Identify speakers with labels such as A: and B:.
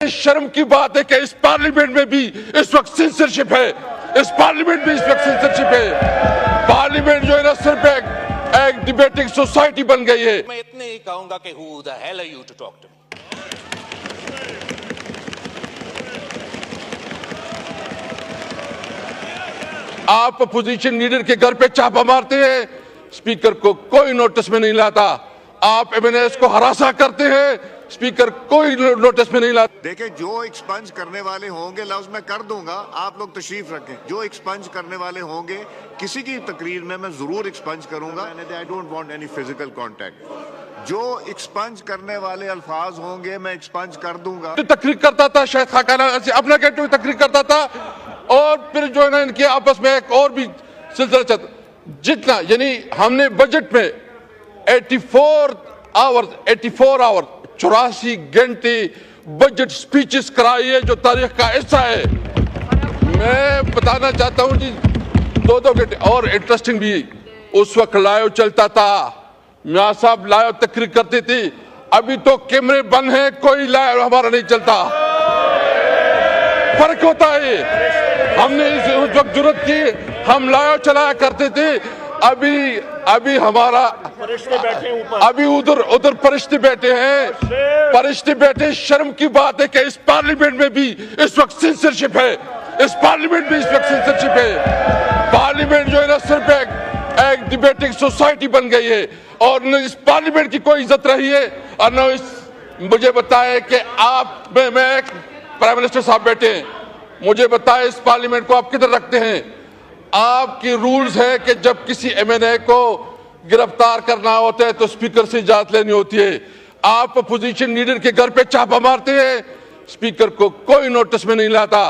A: शर्म की बात है कि इस पार्लियामेंट में भी इस वक्त सेंसरशिप है। इस पार्लियामेंट में इस वक्त सेंसरशिप है। पार्लियामेंट जो है ना सिर्फ एक डिबेटिंग सोसाइटी बन गई है।
B: मैं इतने ही कहूंगा कि who the hell are you to talk to me?
A: आप अपोजिशन लीडर के घर पे छापा मारते हैं, स्पीकर को कोई नोटिस में नहीं लाता। आप एमएनएस को हरासा करते हैं, स्पीकर कोई नोटिस में नहीं लाता।
C: देखिए, जो एक्सपंज करने वाले होंगे लफ्ज मैं कर दूंगा, आप लोग तशरीफ रखें। जो एक्सपंज करने वाले होंगे किसी की तकरीर में मैं जरूर एक्सपंज करूंगा। I don't want any physical contact. जो एक्सपंज करने वाले अल्फाज होंगे मैं एक्सपंज कर दूंगा।
A: तो तकरीर करता था, शायद खाकाना अपना कहते हुए तकरीर करता था, और फिर जो है ना इनके आपस में एक और भी सिलसिला चलता। जितना यानी हमने बजट में 84 आवर 84 घंटे बजट स्पीचेस कराई है, जो तारीख का हिस्सा है। मैं बताना चाहता हूं जी, 2-2 घंटे। और इंटरेस्टिंग भी, उस वक्त लाइव चलता था, मियां साहब लाइव तकरीर करते थे। अभी तो कैमरे बंद हैं, कोई लाइव हमारा नहीं चलता। फर्क होता है। हमने उस वक्त जरूरत की, हम लाइव चलाया करते थे। अभी हमारा अभी उधर फरिश्ते बैठे हैं, फरिश्ते बैठे। शर्म की बात है कि इस पार्लियामेंट में भी इस वक्त सेंसरशिप है। इस पार्लियामेंट में इस वक्त सेंसरशिप है। पार्लियामेंट जो है ना सिर्फ एक डिबेटिंग सोसाइटी बन गई है, और न इस पार्लियामेंट की कोई इज्जत रही है, और न मुझे बताए कि आप मैं प्राइम मिनिस्टर साहब बैठे हैं, मुझे बताए इस पार्लियामेंट को आप किधर रखते हैं? आपकी रूल्स है कि जब किसी एमएनए को गिरफ्तार करना होता है तो स्पीकर से इजाजत लेनी होती है। आप अपोजिशन लीडर के घर पे छापा मारते हैं, स्पीकर को कोई नोटिस में नहीं लाता।